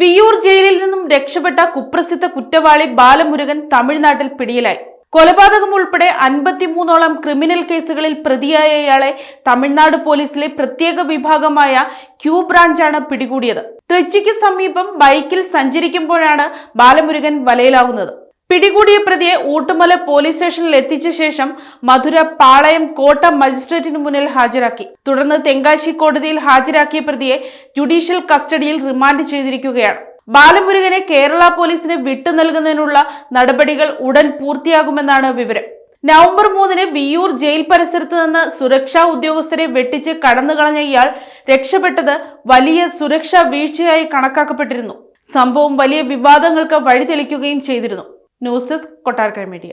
വിയ്യൂർ ജയിലിൽ നിന്നും രക്ഷപ്പെട്ട കുപ്രസിദ്ധ കുറ്റവാളി ബാലമുരുകൻ തമിഴ്നാട്ടിൽ പിടിയിലായി. കൊലപാതകം ഉൾപ്പെടെ 53ഓളം ക്രിമിനൽ കേസുകളിൽ പ്രതിയായ ഇയാളെ തമിഴ്നാട് പോലീസിലെ പ്രത്യേക വിഭാഗമായ ക്യൂ ബ്രാഞ്ചാണ് പിടികൂടിയത്. തൃച്ചിക്ക് സമീപം ബൈക്കിൽ സഞ്ചരിക്കുമ്പോഴാണ് ബാലമുരുകൻ വലയിലാകുന്നത്. പിടികൂടിയ പ്രതിയെ ഊട്ടുമല പോലീസ് സ്റ്റേഷനിൽ എത്തിച്ച ശേഷം മധുര പാളയം കോട്ട മജിസ്ട്രേറ്റിന് മുന്നിൽ ഹാജരാക്കി. തുടർന്ന് തെങ്കാശി കോടതിയിൽ ഹാജരാക്കിയ പ്രതിയെ ജുഡീഷ്യൽ കസ്റ്റഡിയിൽ റിമാൻഡ് ചെയ്തിരിക്കുകയാണ്. ബാലമുരുകനെ കേരള പോലീസിന് വിട്ടു നൽകുന്നതിനുള്ള നടപടികൾ ഉടൻ പൂർത്തിയാകുമെന്നാണ് വിവരം. നവംബർ 3-ന് വിയ്യൂർ ജയിൽ പരിസരത്ത് നിന്ന് സുരക്ഷാ ഉദ്യോഗസ്ഥരെ വെട്ടിച്ച് കടന്നുകളഞ്ഞ ഇയാൾ രക്ഷപ്പെട്ടത് വലിയ സുരക്ഷാ വീഴ്ചയായി കണക്കാക്കപ്പെട്ടിരുന്നു. സംഭവം വലിയ വിവാദങ്ങൾക്ക് വഴിതെളിക്കുകയും ചെയ്തിരുന്നു. News desk Kottarakkara media.